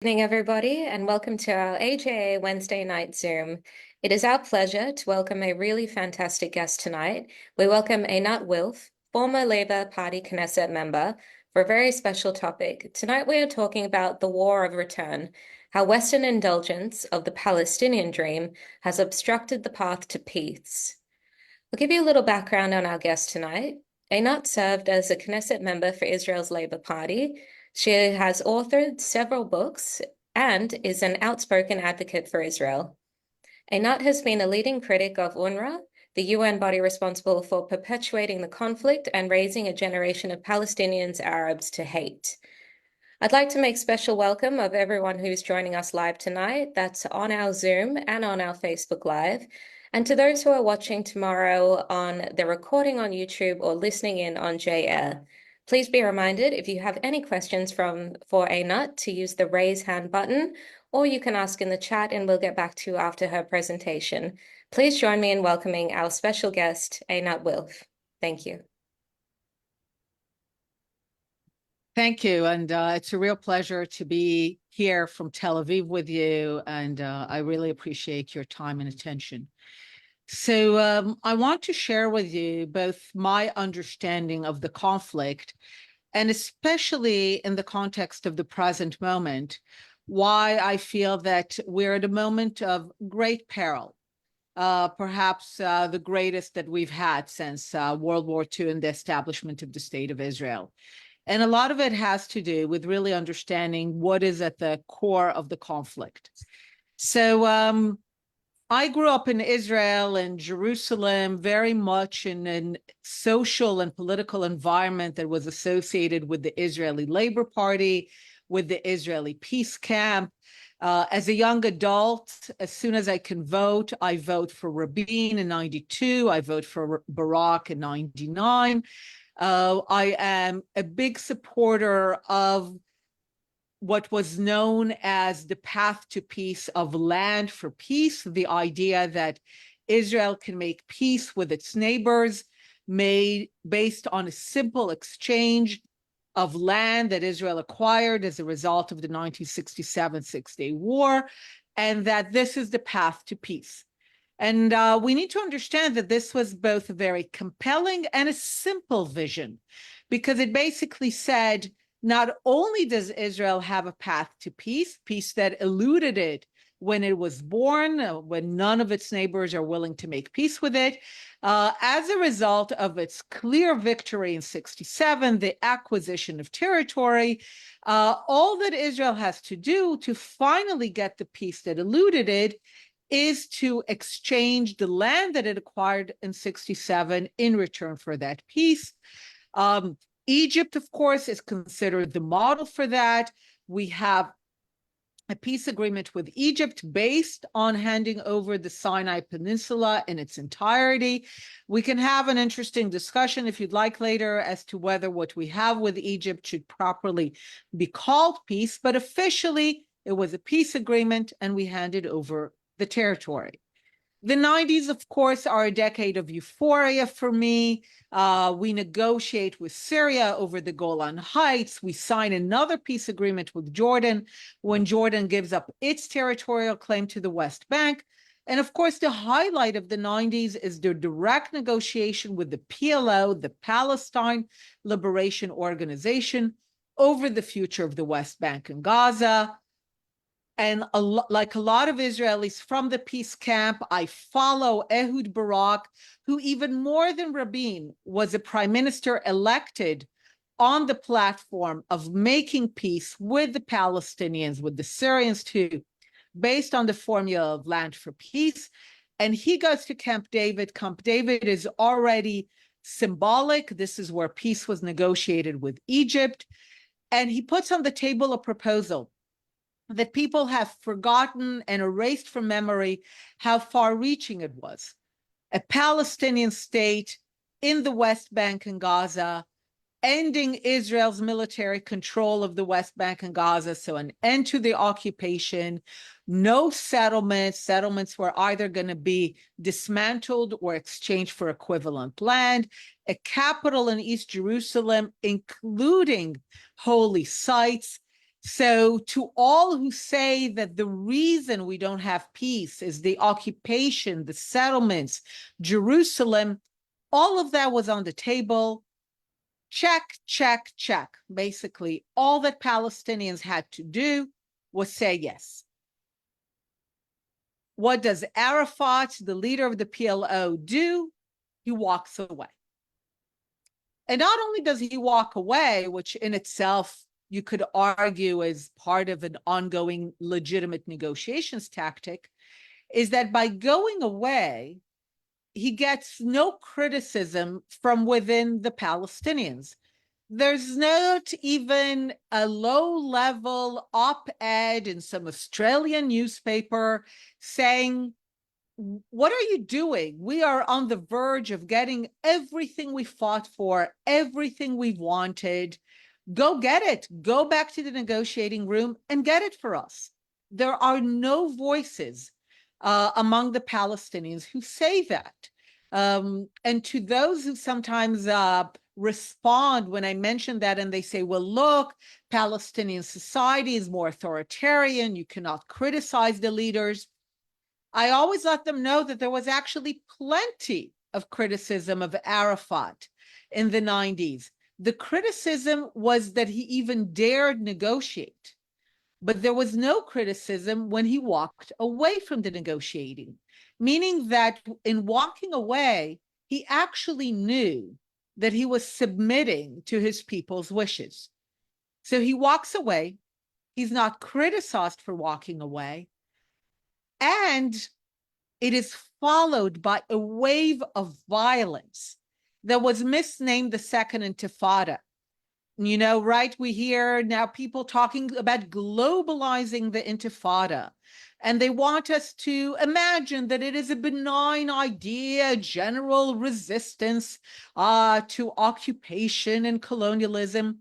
Good evening, everybody, and welcome to our AJA Wednesday night Zoom. It is our pleasure to welcome a really fantastic guest tonight. We welcome Einat Wilf, former Labour Party Knesset member, for a very special topic. Tonight we are talking about the War of Return, how Western indulgence of the Palestinian dream has obstructed the path to peace. I'll give you a little background on our guest tonight. Einat served as a Knesset member for Israel's Labour Party. She has authored several books and is an outspoken advocate for Israel. Einat has been a leading critic of UNRWA, the UN body responsible for perpetuating the conflict and raising a generation of Palestinian Arabs to hate. I'd like to make special welcome of everyone who's joining us live tonight. That's on our Zoom and on our Facebook Live. And to those who are watching tomorrow on the recording on YouTube or listening in on JAir, please be reminded if you have any questions for Einat to use the raise hand button, or you can ask in the chat and we'll get back to you after her presentation. Please join me in welcoming our special guest, Einat Wilf. Thank you. Thank you. And it's a real pleasure to be here from Tel Aviv with you. And I really appreciate your time and attention. So I want to share with you both my understanding of the conflict, and especially in the context of the present moment, why I feel that we're at a moment of great peril, perhaps the greatest that we've had since World War II and the establishment of the State of Israel. And a lot of it has to do with really understanding what is at the core of the conflict. So I grew up in Israel and Jerusalem, very much in a social and political environment that was associated with the Israeli Labor Party, with the Israeli peace camp. As a young adult, as soon as I can vote, I vote for Rabin in 92, I vote for Barak in 99. I am a big supporter of what was known as the path to peace, of land for peace, the idea that Israel can make peace with its neighbors based on a simple exchange of land that Israel acquired as a result of the 1967 Six-Day War, and that this is the path to peace. And we need to understand that this was both a very compelling and a simple vision, because it basically said, not only does Israel have a path to peace, peace that eluded it when it was born, when none of its neighbors are willing to make peace with it, as a result of its clear victory in 67, the acquisition of territory, all that Israel has to do to finally get the peace that eluded it is to exchange the land that it acquired in 67 in return for that peace. Egypt, of course, is considered the model for that. We have a peace agreement with Egypt based on handing over the Sinai Peninsula in its entirety. We can have an interesting discussion, if you'd like, later as to whether what we have with Egypt should properly be called peace, but officially it was a peace agreement and we handed over the territory. The 90s, of course, are a decade of euphoria for me. We negotiate with Syria over the Golan Heights. We sign another peace agreement with Jordan when Jordan gives up its territorial claim to the West Bank. And of course, the highlight of the 90s is the direct negotiation with the PLO, the Palestine Liberation Organization, over the future of the West Bank and Gaza. And like a lot of Israelis from the peace camp, I follow Ehud Barak, who even more than Rabin was a prime minister elected on the platform of making peace with the Palestinians, with the Syrians too, based on the formula of land for peace. And he goes to Camp David. Camp David is already symbolic. This is where peace was negotiated with Egypt. And he puts on the table a proposal that people have forgotten and erased from memory how far-reaching it was. A Palestinian state in the West Bank and Gaza, ending Israel's military control of the West Bank and Gaza, so an end to the occupation, no settlements. Settlements were either going to be dismantled or exchanged for equivalent land, a capital in East Jerusalem, including holy sites, So to all who say that the reason we don't have peace is the occupation, the settlements, Jerusalem, all of that was on the table. Check, check, check. Basically, all that Palestinians had to do was say yes. What does Arafat, the leader of the PLO, do? He walks away. And not only does he walk away, which in itself you could argue is part of an ongoing legitimate negotiations tactic, is that by going away, he gets no criticism from within the Palestinians. There's not even a low-level op-ed in some Australian newspaper saying, what are you doing? We are on the verge of getting everything we fought for, everything we wanted. Go get it. Go back to the negotiating room and get it for us. There are no voices among the Palestinians who say that. And to those who sometimes respond when I mention that and they say, well, look, Palestinian society is more authoritarian. You cannot criticize the leaders. I always let them know that there was actually plenty of criticism of Arafat in the 90s. The criticism was that he even dared negotiate, but there was no criticism when he walked away from the negotiating, meaning that in walking away, he actually knew that he was submitting to his people's wishes. So he walks away. He's not criticized for walking away. And it is followed by a wave of violence that was misnamed the Second Intifada. You know, right? We hear now people talking about globalizing the Intifada, and they want us to imagine that it is a benign idea, general resistance to occupation and colonialism.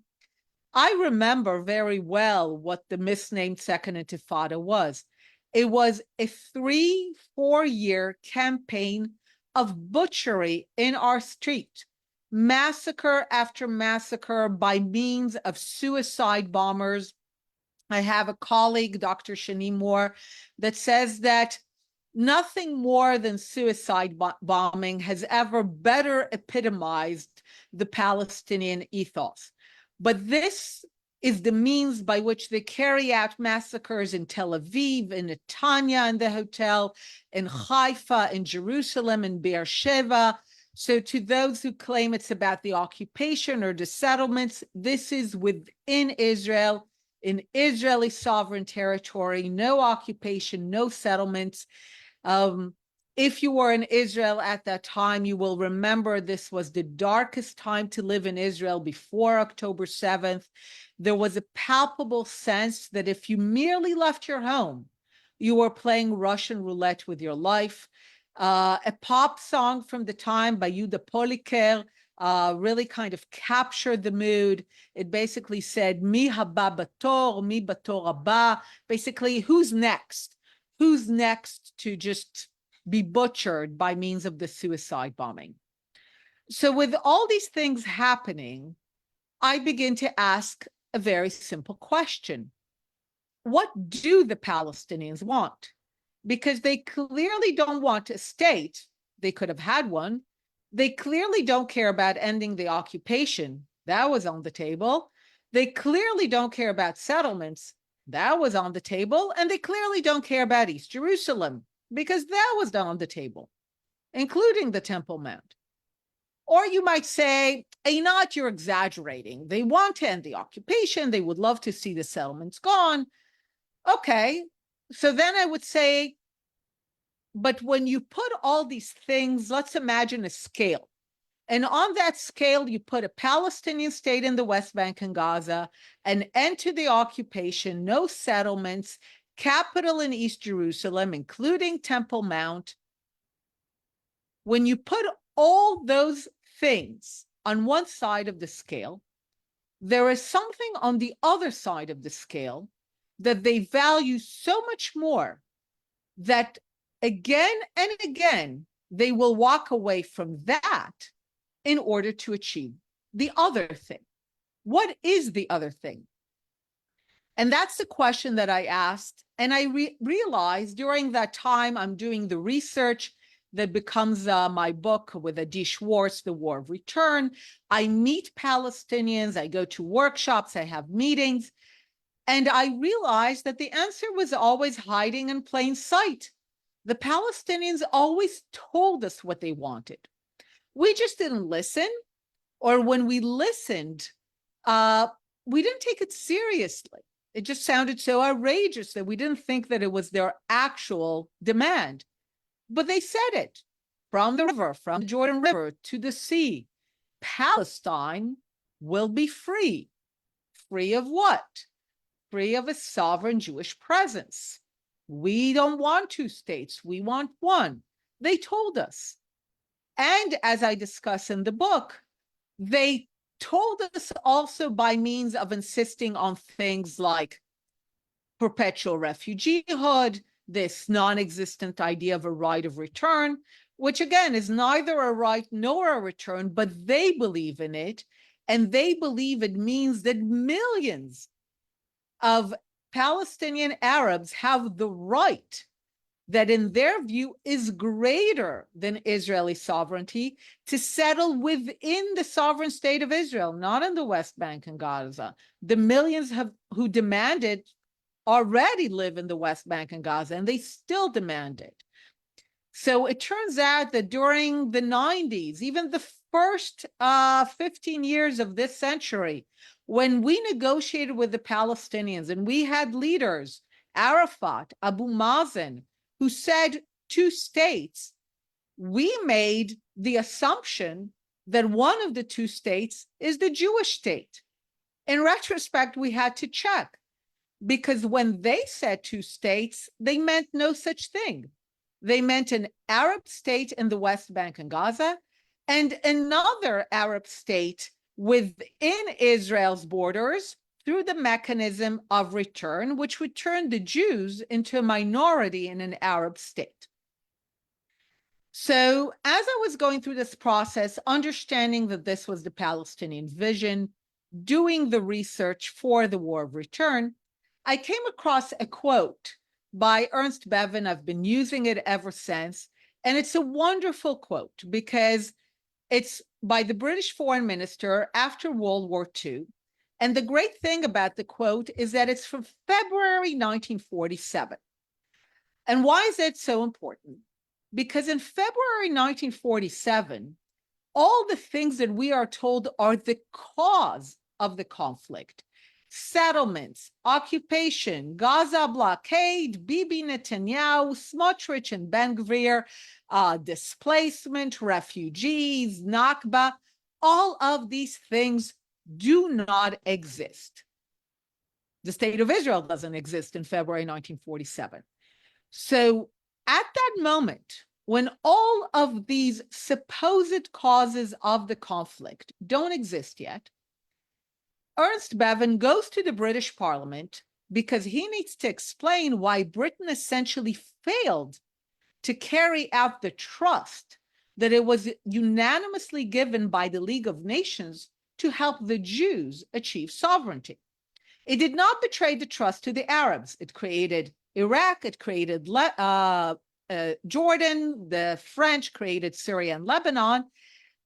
I remember very well what the misnamed Second Intifada was. It was a 3-4 year campaign of butchery in our street, massacre after massacre by means of suicide bombers. I have a colleague, Dr. Shani Moore, that says that nothing more than suicide bombing has ever better epitomized the Palestinian ethos. But this is the means by which they carry out massacres in Tel Aviv, in Netanya, in the hotel, in Haifa, in Jerusalem, in Beersheba. So to those who claim it's about the occupation or the settlements, this is within Israel, in Israeli sovereign territory, no occupation, no settlements. If you were in Israel at that time, you will remember this was the darkest time to live in Israel before October 7th. There was a palpable sense that if you merely left your home, you were playing Russian roulette with your life. A pop song from the time by Yuda Poliker really kind of captured the mood. It basically said, Mi haba bator, mi bator haba. Basically, who's next? Who's next to just be butchered by means of the suicide bombing? So with all these things happening, I begin to ask a very simple question. What do the Palestinians want? Because they clearly don't want a state. They could have had one. They clearly don't care about ending the occupation. That was on the table. They clearly don't care about settlements. That was on the table. And they clearly don't care about East Jerusalem, because that was on the table, including the Temple Mount. Or you might say, Einat, you're exaggerating. They want to end the occupation. They would love to see the settlements gone. Okay, so then I would say, but when you put all these things, let's imagine a scale. And on that scale, you put a Palestinian state in the West Bank and Gaza, an end to the occupation, no settlements, capital in East Jerusalem, including Temple Mount. When you put all those things on one side of the scale, there is something on the other side of the scale that they value so much more that again and again, they will walk away from that in order to achieve the other thing. What is the other thing? And that's the question that I asked. And I realized during that time, I'm doing the research that becomes my book with Adi Schwartz, The War of Return. I meet Palestinians, I go to workshops, I have meetings, and I realized that the answer was always hiding in plain sight. The Palestinians always told us what they wanted. We just didn't listen, or when we listened, we didn't take it seriously. It just sounded so outrageous that we didn't think that it was their actual demand. But they said it from the river, from the Jordan River to the sea. Palestine will be free. Free of what? Free of a sovereign Jewish presence. We don't want two states. We want one. They told us. And as I discuss in the book, they told us also by means of insisting on things like perpetual refugeehood, this non-existent idea of a right of return, which again is neither a right nor a return, but they believe in it. And they believe it means that millions of Palestinian Arabs have the right that in their view is greater than Israeli sovereignty to settle within the sovereign state of Israel, not in the West Bank and Gaza. The millions who demand it already live in the West Bank and Gaza, and they still demand it. So it turns out that during the 90s, even the first 15 years of this century, when we negotiated with the Palestinians and we had leaders, Arafat, Abu Mazen, who said two states, we made the assumption that one of the two states is the Jewish state. In retrospect, we had to check, because when they said two states, they meant no such thing. They meant an Arab state in the West Bank and Gaza, and another Arab state within Israel's borders through the mechanism of return, which would turn the Jews into a minority in an Arab state. So as I was going through this process, understanding that this was the Palestinian vision, doing the research for the War of Return, I came across a quote by Ernst Bevin. I've been using it ever since. And it's a wonderful quote because it's by the British foreign minister after World War II. And the great thing about the quote is that it's from February 1947. And why is that so important? Because in February 1947, all the things that we are told are the cause of the conflict, settlements, occupation, Gaza blockade, Bibi Netanyahu, Smotrich and Ben Gvir, displacement, refugees, Nakba, all of these things do not exist. The state of Israel doesn't exist in February 1947. So at that moment, when all of these supposed causes of the conflict don't exist yet, Ernst Bevin goes to the British Parliament because he needs to explain why Britain essentially failed to carry out the trust that it was unanimously given by the League of Nations to help the Jews achieve sovereignty. It did not betray the trust to the Arabs. It created Iraq, it created Jordan, the French created Syria and Lebanon,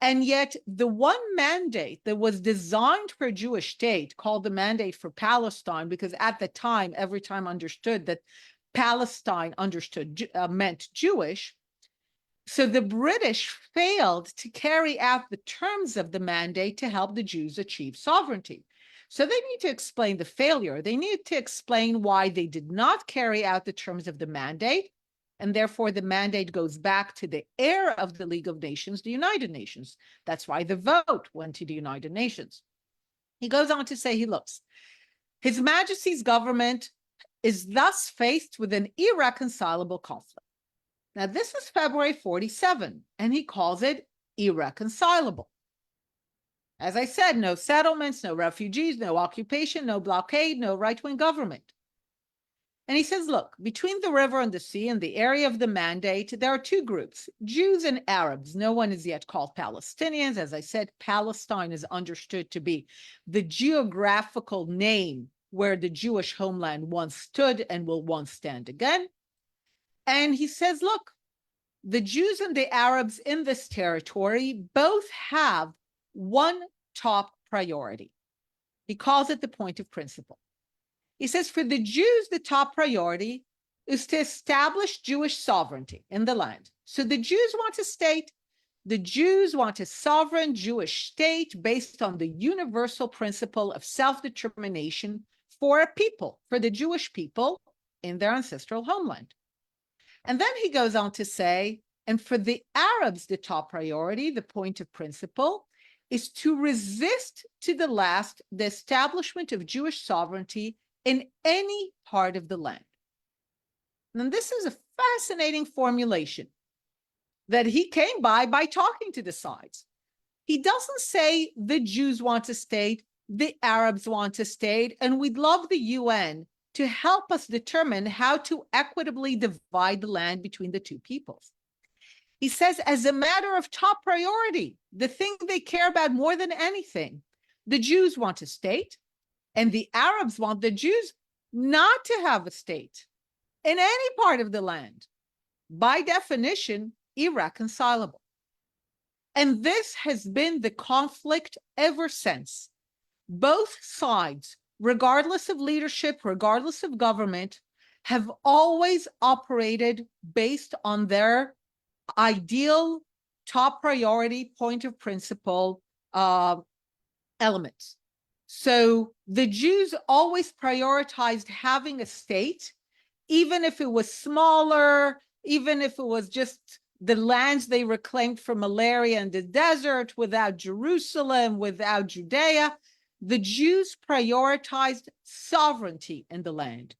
and yet the one mandate that was designed for a Jewish state, called the Mandate for Palestine, because at the time, every time understood that Palestine meant Jewish, so the British failed to carry out the terms of the mandate to help the Jews achieve sovereignty. So they need to explain the failure. They need to explain why they did not carry out the terms of the mandate, and therefore the mandate goes back to the heir of the League of Nations, the United Nations. That's why the vote went to the United Nations. He goes on to say, he looks, His Majesty's government is thus faced with an irreconcilable conflict. Now, this is February 47, and he calls it irreconcilable. As I said, no settlements, no refugees, no occupation, no blockade, no right-wing government. And he says, look, between the river and the sea and the area of the mandate, there are two groups, Jews and Arabs. No one is yet called Palestinians. As I said, Palestine is understood to be the geographical name where the Jewish homeland once stood and will once stand again. And he says, look, the Jews and the Arabs in this territory both have one top priority. He calls it the point of principle. He says, for the Jews, the top priority is to establish Jewish sovereignty in the land. So the Jews want a state. The Jews want a sovereign Jewish state based on the universal principle of self-determination for a people, for the Jewish people in their ancestral homeland. And then he goes on to say, and for the Arabs, the top priority, the point of principle, is to resist to the last the establishment of Jewish sovereignty in any part of the land. And this is a fascinating formulation that he came by talking to the sides. He doesn't say the Jews want a state, the Arabs want a state, and we'd love the UN to help us determine how to equitably divide the land between the two peoples. He says, as a matter of top priority, the thing they care about more than anything, the Jews want a state, and the Arabs want the Jews not to have a state in any part of the land. By definition, irreconcilable. And this has been the conflict ever since. Both sides, regardless of leadership, regardless of government, have always operated based on their ideal top priority point of principle elements. So the Jews always prioritized having a state, even if it was smaller, even if it was just the lands they reclaimed from malaria and the desert, without Jerusalem, without Judea. The Jews prioritized sovereignty in the land.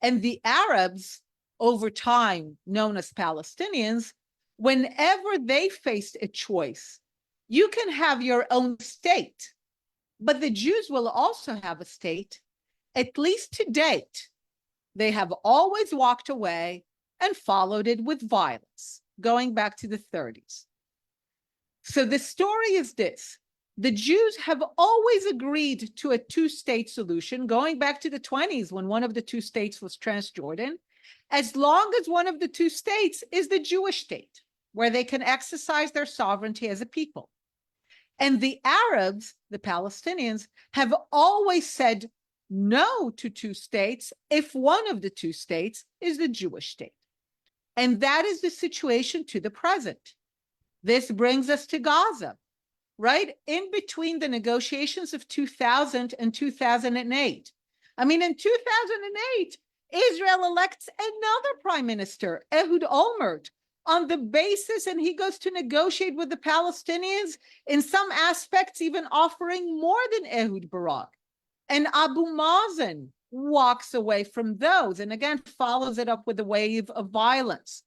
And the Arabs, over time known as Palestinians, whenever they faced a choice, you can have your own state, but the Jews will also have a state. At least to date, they have always walked away and followed it with violence, going back to the 30s. So the story is this. The Jews have always agreed to a two-state solution, going back to the 20s when one of the two states was Transjordan, as long as one of the two states is the Jewish state, where they can exercise their sovereignty as a people. And the Arabs, the Palestinians, have always said no to two states if one of the two states is the Jewish state. And that is the situation to the present. This brings us to Gaza, right? In between the negotiations of 2000 and 2008. I mean, in 2008, Israel elects another prime minister, Ehud Olmert, on the basis, and he goes to negotiate with the Palestinians, in some aspects even offering more than Ehud Barak. And Abu Mazen walks away from those, and again, follows it up with a wave of violence.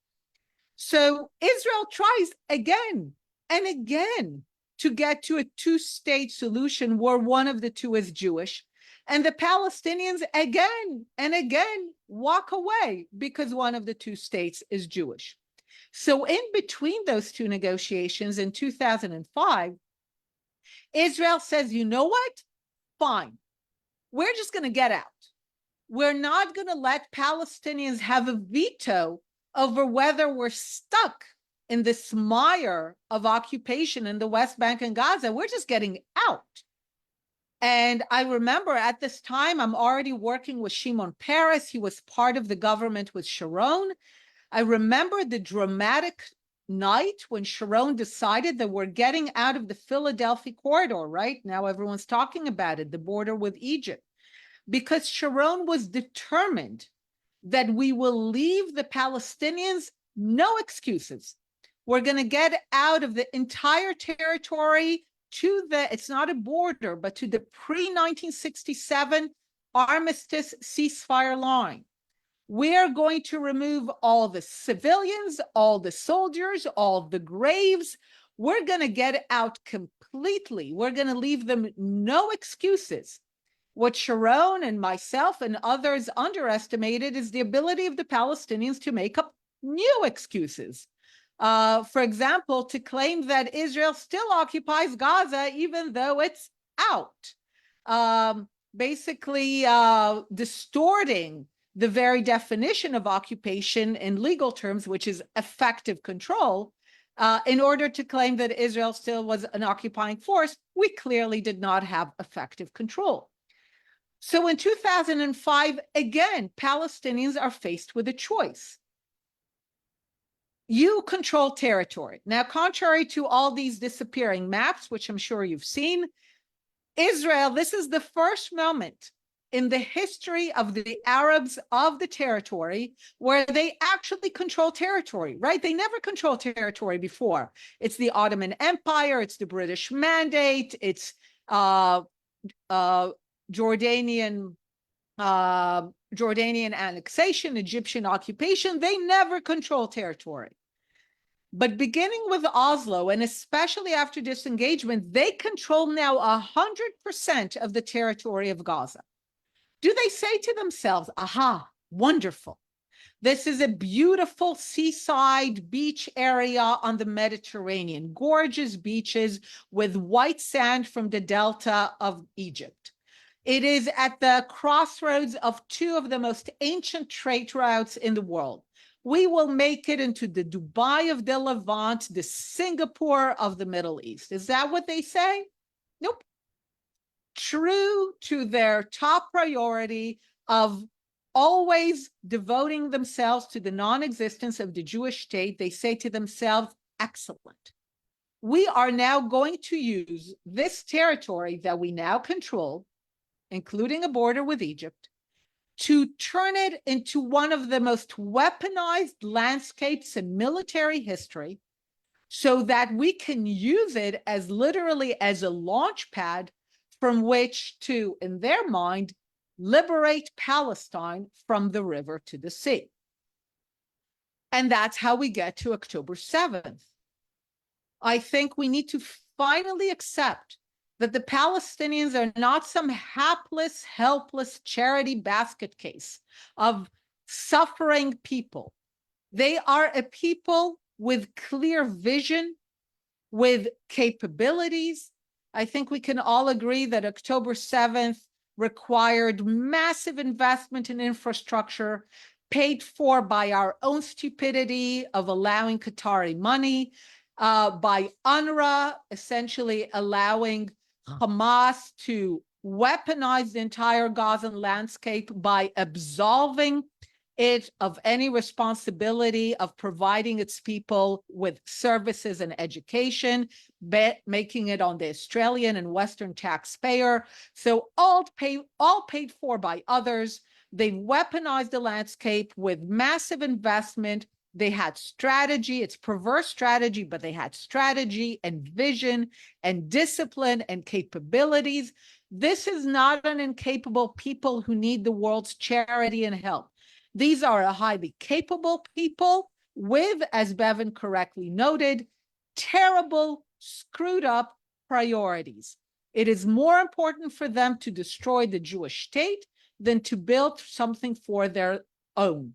So Israel tries again and again to get to a two-state solution where one of the two is Jewish, and the Palestinians again and again walk away because one of the two states is Jewish. So in between those two negotiations in 2005, Israel says, you know what? Fine. We're just going to get out. We're not going to let Palestinians have a veto over whether we're stuck in this mire of occupation in the West Bank and Gaza. We're just getting out. And I remember at this time, I'm already working with Shimon Peres. He was part of the government with Sharon. I remember the dramatic night when Sharon decided that we're getting out of the Philadelphia corridor, right? Now everyone's talking about it, the border with Egypt, because Sharon was determined that we will leave the Palestinians no excuses. We're going to get out of the entire territory to the, it's not a border, but to the pre-1967 armistice ceasefire line. We're going to remove all the civilians, all the soldiers, all the graves. We're going to get out completely. We're going to leave them no excuses. What Sharon and myself and others underestimated is the ability of the Palestinians to make up new excuses. For example, to claim that Israel still occupies Gaza, even though it's out. basically distorting the very definition of occupation in legal terms, which is effective control, in order to claim that Israel still was an occupying force. We clearly did not have effective control. So in 2005, again, Palestinians are faced with a choice. You control territory. Now, contrary to all these disappearing maps, which I'm sure you've seen, Israel, this is the first moment in the history of the Arabs of the territory where they actually control territory, right? They never controlled territory before. It's the Ottoman Empire, it's the British Mandate, it's Jordanian annexation, Egyptian occupation. They never control territory. But beginning with Oslo, and especially after disengagement, they control now 100% of the territory of Gaza. Do they say to themselves, aha, wonderful. This is a beautiful seaside beach area on the Mediterranean, gorgeous beaches with white sand from the delta of Egypt. It is at the crossroads of two of the most ancient trade routes in the world. We will make it into the Dubai of the Levant, the Singapore of the Middle East. Is that what they say? Nope. True to their top priority of always devoting themselves to the non-existence of the Jewish state, they say to themselves, excellent. We are now going to use this territory that we now control, including a border with Egypt, to turn it into one of the most weaponized landscapes in military history so that we can use it as literally as a launch pad from which to, in their mind, liberate Palestine from the river to the sea. And that's how we get to October 7th. I think we need to finally accept that the Palestinians are not some hapless, helpless charity basket case of suffering people. They are a people with clear vision, with capabilities. I think we can all agree that October 7th required massive investment in infrastructure, paid for by our own stupidity of allowing Qatari money, by UNRWA essentially allowing Hamas to weaponize the entire Gazan landscape by absolving it of any responsibility of providing its people with services and education, making it on the Australian and Western taxpayer. So all paid for by others. They weaponized the landscape with massive investment. They had strategy, it's perverse strategy, but they had strategy and vision and discipline and capabilities. This is not an incapable people who need the world's charity and help. These are a highly capable people with, as Bevan correctly noted, terrible, screwed up priorities. It is more important for them to destroy the Jewish state than to build something for their own.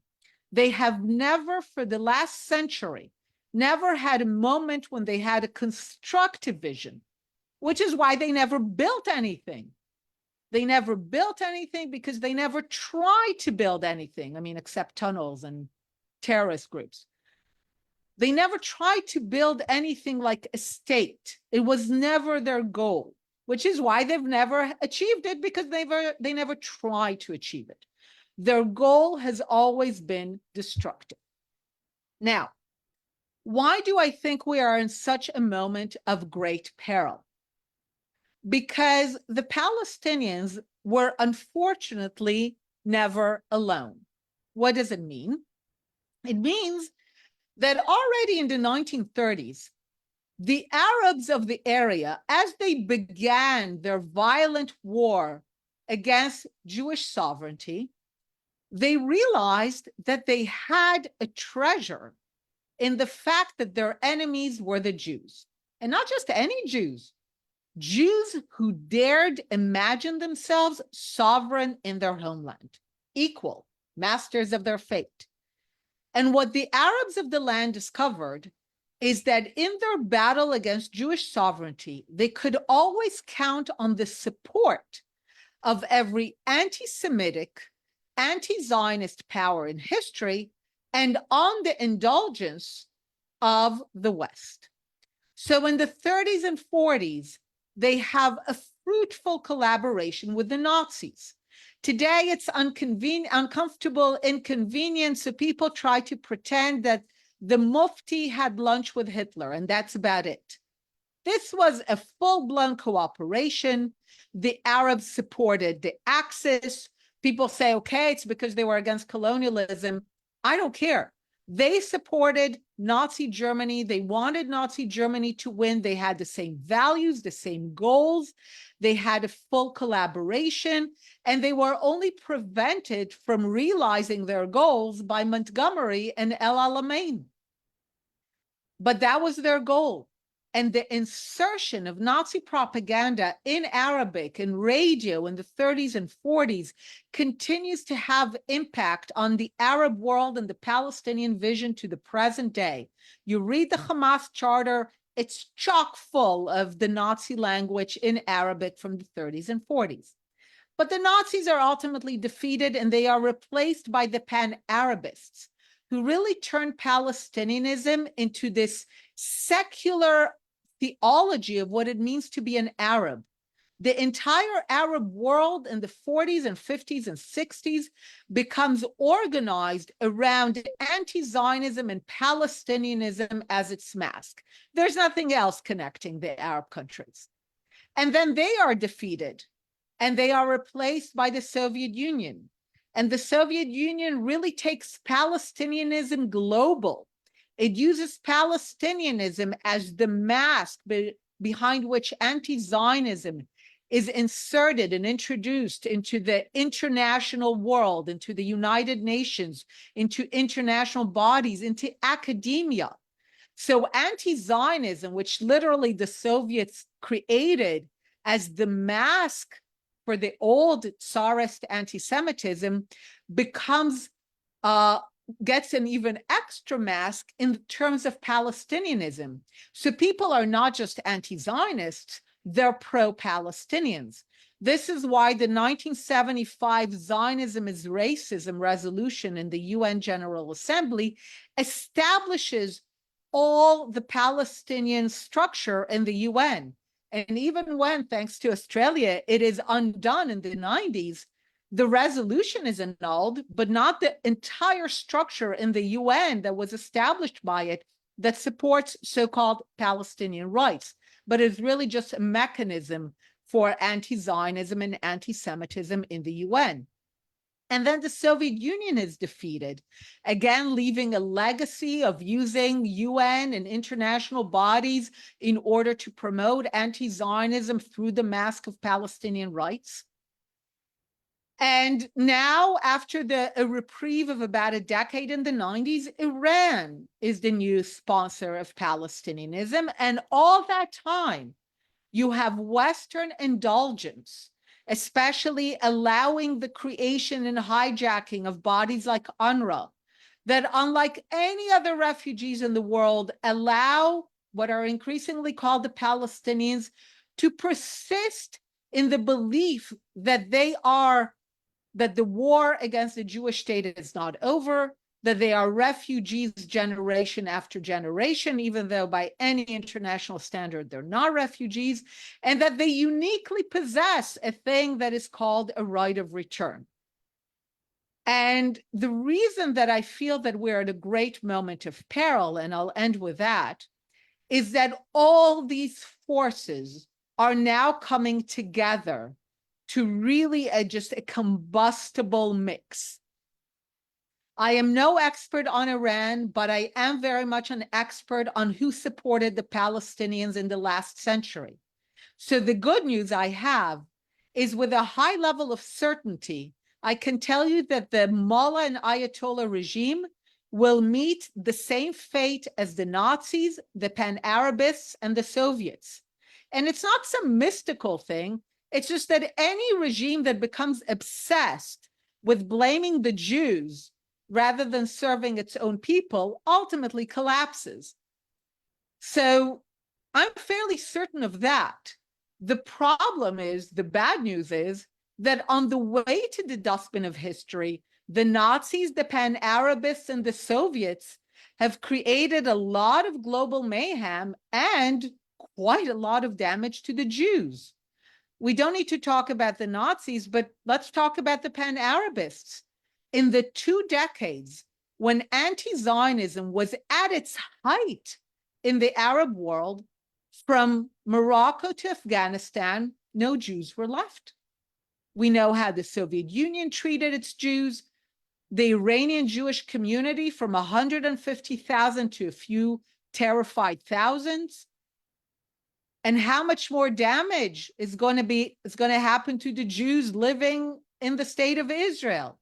They have never, for the last century, never had a moment when they had a constructive vision, which is why they never built anything. They never built anything because they never tried to build anything. I mean, except tunnels and terrorist groups. They never tried to build anything like a state. It was never their goal, which is why they've never achieved it, because they never tried to achieve it. Their goal has always been destructive. Now, why do I think we are in such a moment of great peril? Because the Palestinians were unfortunately never alone. What does it mean? It means that already in the 1930s, the Arabs of the area, as they began their violent war against Jewish sovereignty, they realized that they had a treasure in the fact that their enemies were the Jews. And not just any Jews, Jews who dared imagine themselves sovereign in their homeland, equal, masters of their fate. And what the Arabs of the land discovered is that in their battle against Jewish sovereignty, they could always count on the support of every anti-Semitic, anti-Zionist power in history and on the indulgence of the West. So in the 30s and 40s, they have a fruitful collaboration with the Nazis. Today, it's uncomfortable, inconvenient, so people try to pretend that the Mufti had lunch with Hitler, and that's about it. This was a full-blown cooperation. The Arabs supported the Axis. People say, okay, it's because they were against colonialism. I don't care. They supported Nazi Germany. They wanted Nazi Germany to win. They had the same values, the same goals. They had a full collaboration, and they were only prevented from realizing their goals by Montgomery and El Alamein. But that was their goal. And the insertion of Nazi propaganda in Arabic and radio in the 30s and 40s continues to have impact on the Arab world and the Palestinian vision to the present day. You read the Hamas charter, it's chock full of the Nazi language in Arabic from the 30s and 40s. But the Nazis are ultimately defeated, and they are replaced by the Pan-Arabists, who really turned Palestinianism into this secular theology of what it means to be an Arab. The entire Arab world in the 40s and 50s and 60s becomes organized around anti-Zionism and Palestinianism as its mask. There's nothing else connecting the Arab countries. And then they are defeated, and they are replaced by the Soviet Union. And the Soviet Union really takes Palestinianism global. It uses Palestinianism as the mask behind which anti-Zionism is inserted and introduced into the international world, into the United Nations, into international bodies, into academia. So anti-Zionism, which literally the Soviets created as the mask for the old Tsarist anti-Semitism, gets an even extra mask in terms of Palestinianism. So people are not just anti-Zionists, they're pro-Palestinians. This is why the 1975 Zionism is Racism resolution in the UN General Assembly establishes all the Palestinian structure in the UN. And even when, thanks to Australia, it is undone in the 90s, the resolution is annulled, but not the entire structure in the UN that was established by it that supports so-called Palestinian rights, but is really just a mechanism for anti-Zionism and anti-Semitism in the UN. And then the Soviet Union is defeated, again, leaving a legacy of using UN and international bodies in order to promote anti-Zionism through the mask of Palestinian rights. And now, after a reprieve of about a decade in the 90s, Iran is the new sponsor of Palestinianism. And all that time, you have Western indulgence, especially allowing the creation and hijacking of bodies like UNRWA, that unlike any other refugees in the world, allow what are increasingly called the Palestinians to persist in the belief that that the war against the Jewish state is not over, that they are refugees generation after generation, even though by any international standard, they're not refugees, and that they uniquely possess a thing that is called a right of return. And the reason that I feel that we're at a great moment of peril, and I'll end with that, is that all these forces are now coming together to really just a combustible mix. I am no expert on Iran, but I am very much an expert on who supported the Palestinians in the last century. So the good news I have is, with a high level of certainty, I can tell you that the Mullah and Ayatollah regime will meet the same fate as the Nazis, the Pan-Arabists, and the Soviets. And it's not some mystical thing. It's just that any regime that becomes obsessed with blaming the Jews rather than serving its own people ultimately collapses. So I'm fairly certain of that. The problem is, the bad news is, that on the way to the dustbin of history, the Nazis, the Pan-Arabists, and the Soviets have created a lot of global mayhem and quite a lot of damage to the Jews. We don't need to talk about the Nazis, but let's talk about the Pan-Arabists. In the 2 decades when anti-Zionism was at its height in the Arab world, from Morocco to Afghanistan, no Jews were left. We know how the Soviet Union treated its Jews, the Iranian Jewish community from 150,000 to a few terrified thousands, and how much more damage is going to happen to the Jews living in the state of Israel.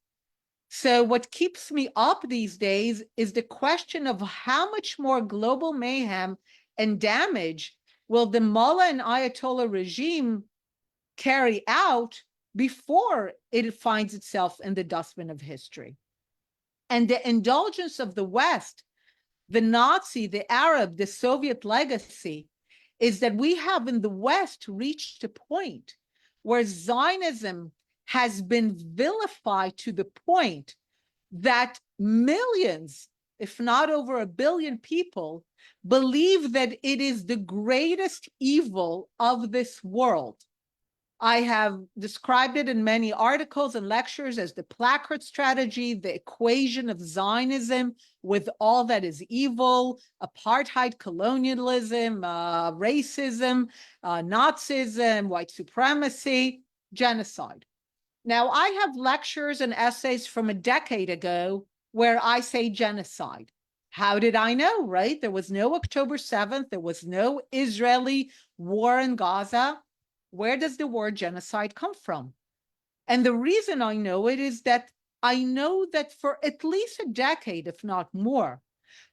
So what keeps me up these days is the question of how much more global mayhem and damage will the Mullah and Ayatollah regime carry out before it finds itself in the dustbin of history. And the indulgence of the West, the Nazi, the Arab, the Soviet legacy, is that we have in the West reached a point where Zionism has been vilified to the point that millions, if not over 1 billion people, believe that it is the greatest evil of this world. I have described it in many articles and lectures as the placard strategy, the equation of Zionism with all that is evil, apartheid, colonialism, racism, Nazism, white supremacy, genocide. Now, I have lectures and essays from a decade ago where I say genocide. How did I know, right? There was no October 7th. There was no Israeli war in Gaza. Where does the word genocide come from? And the reason I know it is that I know that for at least a decade, if not more,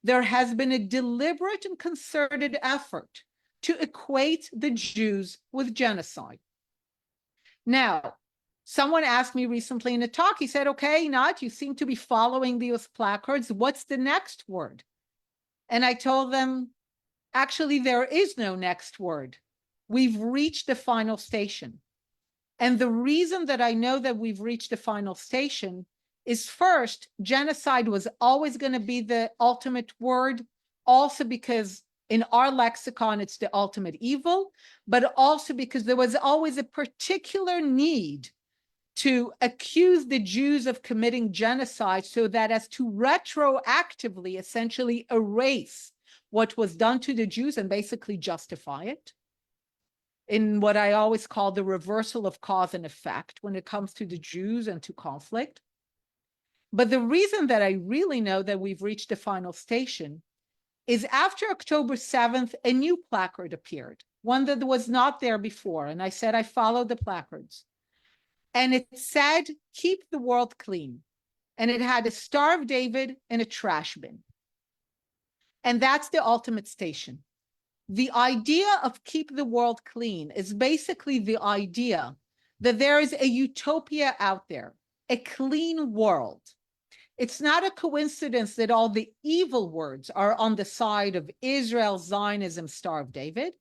there has been a deliberate and concerted effort to equate the Jews with genocide. Now, someone asked me recently in a talk, he said, okay, Einat, you seem to be following these placards. What's the next word? And I told them, actually, there is no next word. We've reached the final station. And the reason that I know that we've reached the final station is, first, genocide was always going to be the ultimate word, also because in our lexicon, it's the ultimate evil, but also because there was always a particular need to accuse the Jews of committing genocide so that as to retroactively essentially erase what was done to the Jews and basically justify it, in what I always call the reversal of cause and effect when it comes to the Jews and to conflict. But the reason that I really know that we've reached the final station is after October 7th, a new placard appeared, one that was not there before. And I said, I followed the placards. And it said, keep the world clean. And it had a Star of David and a trash bin. And that's the ultimate station. The idea of keep the world clean is basically the idea that there is a utopia out there, a clean world. It's not a coincidence that all the evil words are on the side of Israel, Zionism, Star of David,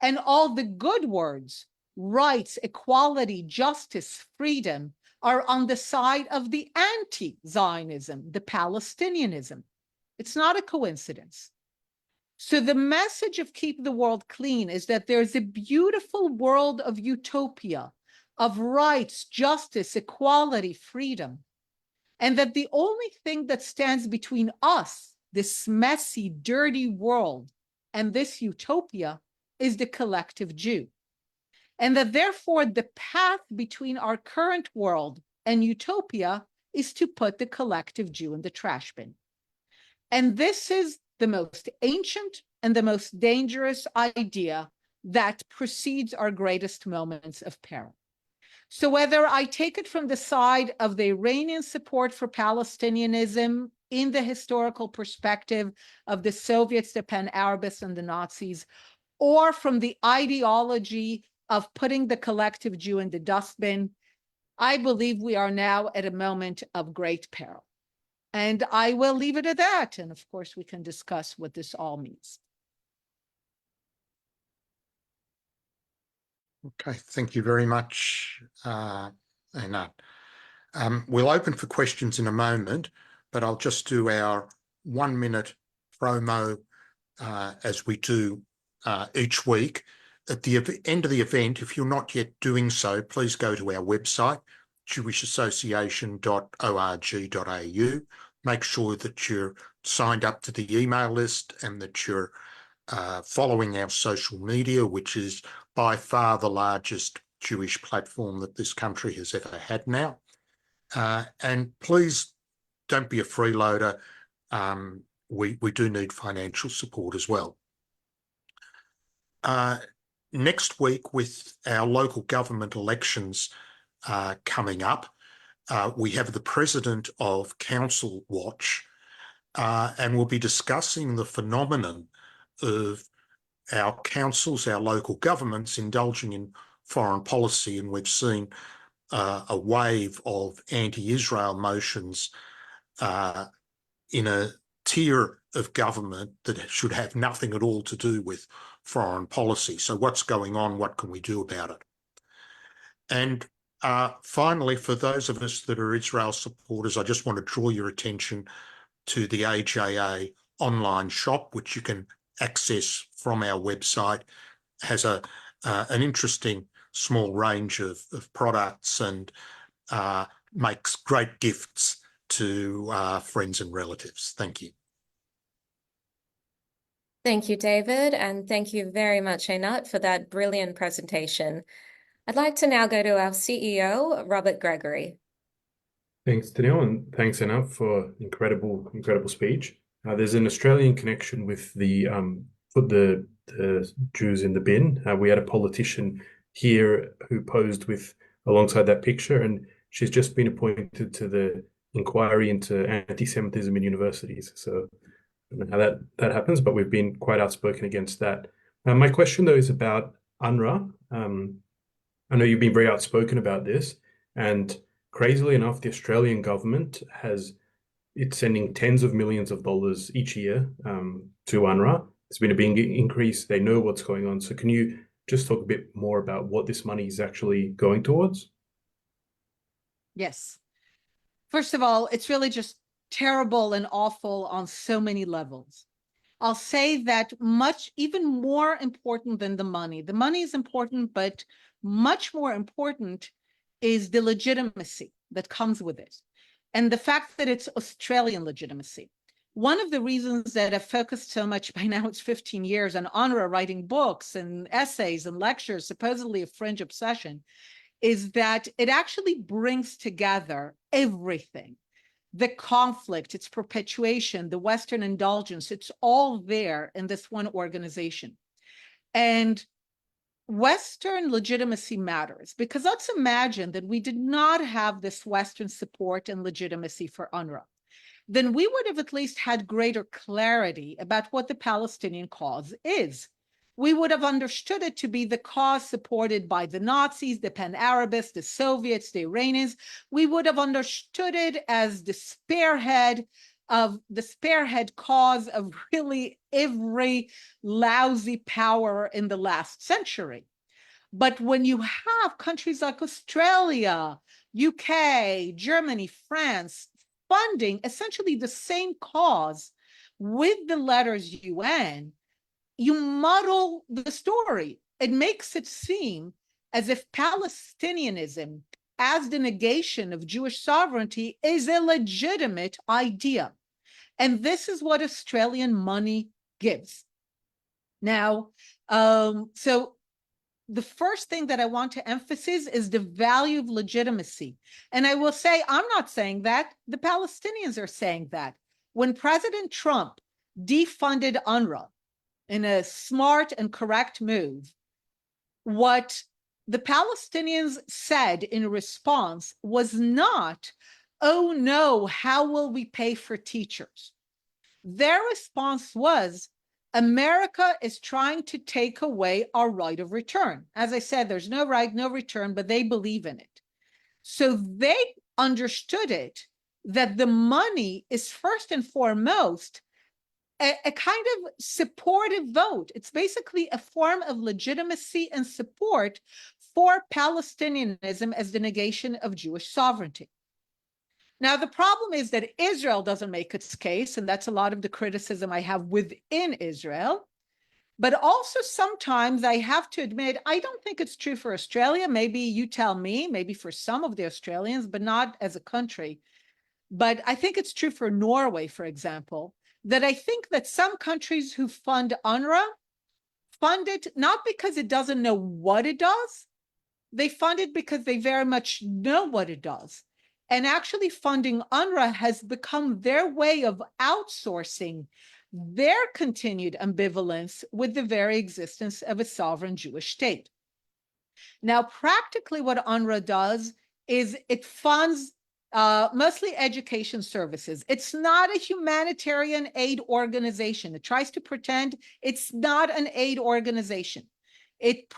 and all the good words, rights, equality, justice, freedom, are on the side of the anti-Zionism, the Palestinianism. It's not a coincidence. So the message of keep the world clean is that there's a beautiful world of utopia, of rights, justice, equality, freedom, and that the only thing that stands between us, this messy, dirty world, and this utopia is the collective Jew. And that therefore the path between our current world and utopia is to put the collective Jew in the trash bin. And this is the most ancient and the most dangerous idea that precedes our greatest moments of peril. So whether I take it from the side of the Iranian support for Palestinianism in the historical perspective of the Soviets, the Pan-Arabists, and the Nazis, or from the ideology of putting the collective Jew in the dustbin, I believe we are now at a moment of great peril. And I will leave it at that. And of course, we can discuss what this all means. Okay, thank you very much, Einat. We'll open for questions in a moment, but I'll just do our 1-minute promo as we do each week. At the end of the event, if you're not yet doing so, please go to our website, jewishassociation.org.au. Make sure that you're signed up to the email list and that you're following our social media, which is by far the largest Jewish platform that this country has ever had now. And please don't be a freeloader. We do need financial support as well. Next week, with our local government elections coming up, we have the President of Council Watch, and we'll be discussing the phenomenon of our councils, our local governments indulging in foreign policy, and we've seen a wave of anti-Israel motions in a tier of government that should have nothing at all to do with foreign policy. So what's going on? What can we do about it? And finally, for those of us that are Israel supporters, I just want to draw your attention to the AJA online shop, which you can access from our website. It has an interesting small range of products and makes great gifts to friends and relatives. Thank you. Thank you, David, and thank you very much, Einat, for that brilliant presentation. I'd like to now go to our CEO, Robert Gregory. Thanks, Danielle, and thanks, Einat, for incredible speech. There's an Australian connection with the put the Jews in the bin. We had a politician here who posed with alongside that picture, and she's just been appointed to the inquiry into anti-Semitism in universities. So I don't know how that happens, but we've been quite outspoken against that. My question, though, is about UNRWA. I know you've been very outspoken about this, and crazily enough, the Australian government it's sending tens of millions of dollars each year to UNRWA. There's been a big increase. They know what's going on. So can you just talk a bit more about what this money is actually going towards? Yes. First of all, it's really just terrible and awful on so many levels. I'll say that even more important than the money is important, but much more important is the legitimacy that comes with it. And the fact that it's Australian legitimacy. One of the reasons that I've focused so much, by now it's 15 years, on UNRWA writing books and essays and lectures, supposedly a fringe obsession, is that it actually brings together everything. The conflict, its perpetuation, the Western indulgence, it's all there in this one organization. And Western legitimacy matters, because let's imagine that we did not have this Western support and legitimacy for UNRWA. Then we would have at least had greater clarity about what the Palestinian cause is. We would have understood it to be the cause supported by the Nazis, the Pan-Arabists, the Soviets, the Iranians. We would have understood it as the spearhead cause of really every lousy power in the last century. But when you have countries like Australia, UK, Germany, France, funding essentially the same cause with the letters UN, you muddle the story. It makes it seem as if Palestinianism, as the negation of Jewish sovereignty, is a legitimate idea. And this is what Australian money gives. Now, so the first thing that I want to emphasize is the value of legitimacy. And I will say, I'm not saying that. The Palestinians are saying that. When President Trump defunded UNRWA in a smart and correct move, what the Palestinians said in response was not, oh no, how will we pay for teachers? Their response was, America is trying to take away our right of return. As I said, there's no right, no return, but they believe in it. So they understood it, that the money is first and foremost a kind of supportive vote. It's basically a form of legitimacy and support for Palestinianism as the negation of Jewish sovereignty. Now, the problem is that Israel doesn't make its case, and that's a lot of the criticism I have within Israel. But also sometimes I have to admit, I don't think it's true for Australia. Maybe you tell me, maybe for some of the Australians, but not as a country. But I think it's true for Norway, for example, that I think that some countries who fund UNRWA fund it not because it doesn't know what it does. They fund it because they very much know what it does. And actually funding UNRWA has become their way of outsourcing their continued ambivalence with the very existence of a sovereign Jewish state. Now, practically what UNRWA does is it funds mostly education services. It's not a humanitarian aid organization. It tries to pretend it's not an aid organization. It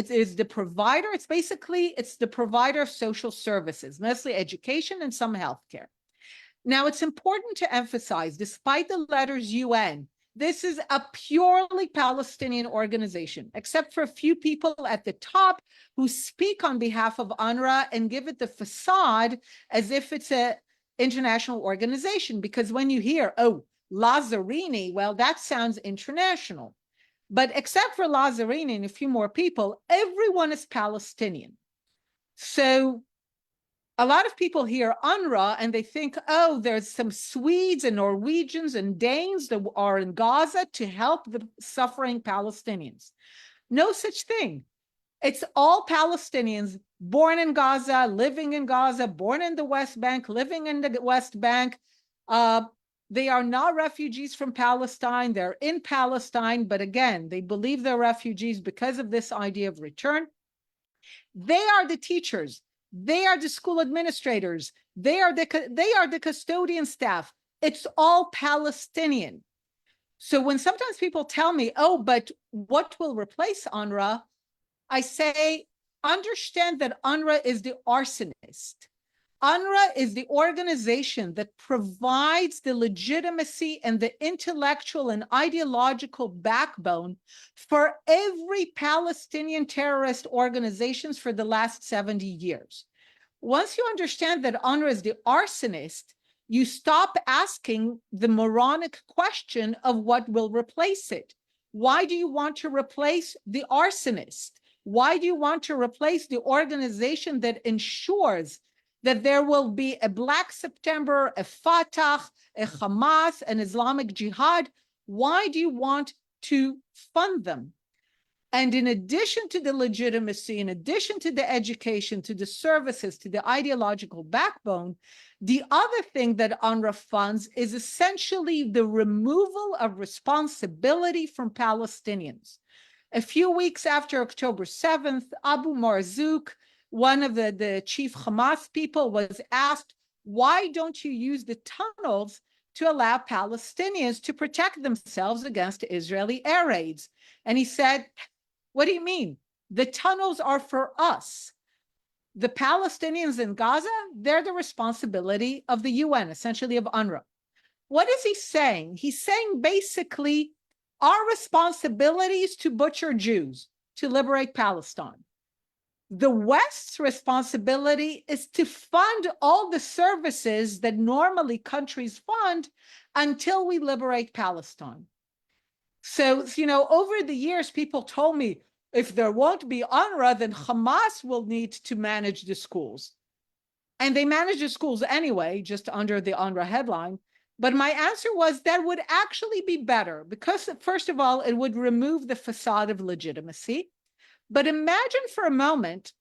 is the provider. It's the provider of social services, mostly education and some healthcare. Now, it's important to emphasize, despite the letters UN, this is a purely Palestinian organization, except for a few people at the top who speak on behalf of UNRWA and give it the facade as if it's an international organization. Because when you hear, oh, Lazzarini, well, that sounds international. But except for Lazzarini and a few more people, everyone is Palestinian. So a lot of people hear UNRWA and they think, oh, there's some Swedes and Norwegians and Danes that are in Gaza to help the suffering Palestinians. No such thing. It's all Palestinians born in Gaza, living in Gaza, born in the West Bank, living in the West Bank. They are not refugees from Palestine. They're in Palestine, but again, they believe they're refugees because of this idea of return. They are the teachers. They are the school administrators. They are the custodian staff. It's all Palestinian. So when sometimes people tell me, oh, but what will replace UNRWA? I say, understand that UNRWA is the arsonist. UNRWA is the organization that provides the legitimacy and the intellectual and ideological backbone for every Palestinian terrorist organizations for the last 70 years. Once you understand that UNRWA is the arsonist, you stop asking the moronic question of what will replace it. Why do you want to replace the arsonist? Why do you want to replace the organization that ensures that there will be a Black September, a Fatah, a Hamas, an Islamic Jihad? Why do you want to fund them? And in addition to the legitimacy, in addition to the education, to the services, to the ideological backbone, the other thing that UNRWA funds is essentially the removal of responsibility from Palestinians. A few weeks after October 7th, Abu Marzouk, one of the chief Hamas people, was asked, why don't you use the tunnels to allow Palestinians to protect themselves against Israeli air raids? And he said, what do you mean? The tunnels are for us. The Palestinians in Gaza, they're the responsibility of the UN, essentially of UNRWA. What is he saying? He's saying basically, our responsibility is to butcher Jews, to liberate Palestine. The West's responsibility is to fund all the services that normally countries fund until we liberate Palestine. So, over the years, people told me, if there won't be UNRWA, then Hamas will need to manage the schools. And they manage the schools anyway, just under the UNRWA headline. But my answer was that would actually be better because, first of all, it would remove the facade of legitimacy. But imagine for a moment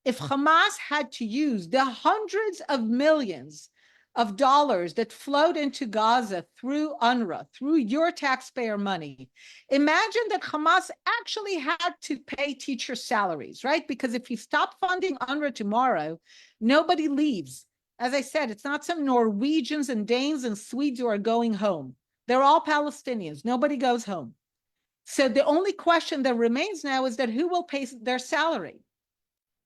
if Hamas had to use the hundreds of millions of dollars that flowed into Gaza through UNRWA, through your taxpayer money. Imagine that Hamas actually had to pay teacher salaries, right? Because if you stop funding UNRWA tomorrow, nobody leaves. As I said, it's not some Norwegians and Danes and Swedes who are going home. They're all Palestinians. Nobody goes home. So the only question that remains now is that who will pay their salary?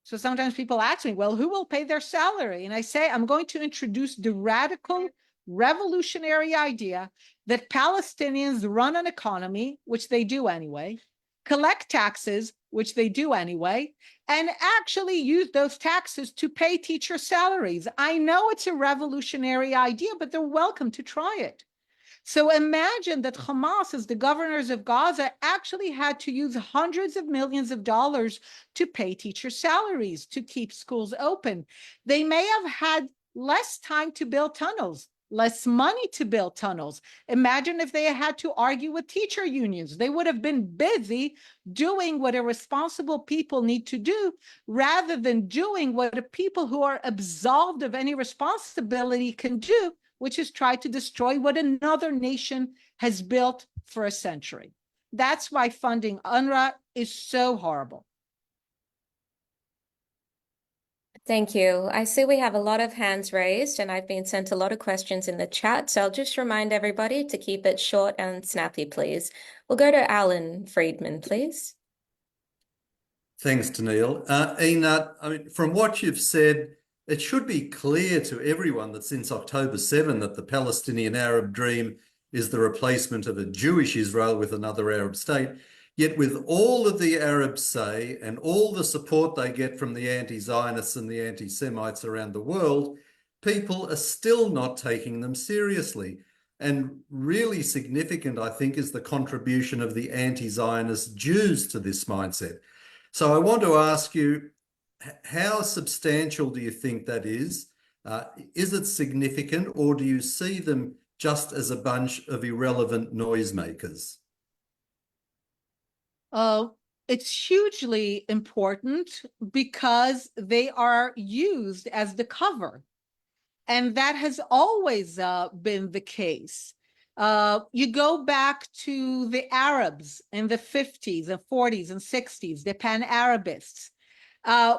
So sometimes people ask me, well, who will pay their salary? And I say, I'm going to introduce the radical, revolutionary idea that Palestinians run an economy, which they do anyway, collect taxes, which they do anyway, and actually use those taxes to pay teacher salaries. I know it's a revolutionary idea, but they're welcome to try it. So imagine that Hamas, as the governors of Gaza, actually had to use hundreds of millions of dollars to pay teacher salaries, to keep schools open. They may have had less time to build tunnels, less money to build tunnels. Imagine if they had to argue with teacher unions. They would have been busy doing what irresponsible people need to do, rather than doing what the people who are absolved of any responsibility can do, which is try to destroy what another nation has built for a century. That's why funding UNRWA is so horrible. Thank you. I see we have a lot of hands raised, and I've been sent a lot of questions in the chat. So I'll just remind everybody to keep it short and snappy, please. We'll go to Alan Friedman, please. Thanks, Daniil. Einat, I mean, from what you've said, it should be clear to everyone that since October 7, that the Palestinian Arab dream is the replacement of a Jewish Israel with another Arab state. Yet with all that the Arabs say and all the support they get from the anti-Zionists and the anti-Semites around the world, people are still not taking them seriously. And really significant, I think, is the contribution of the anti-Zionist Jews to this mindset. So I want to ask you, how substantial do you think that is? Is it significant, or do you see them just as a bunch of irrelevant noisemakers? It's hugely important because they are used as the cover. And that has always been the case. You go back to the Arabs in the 50s and 40s and 60s, the Pan-Arabists.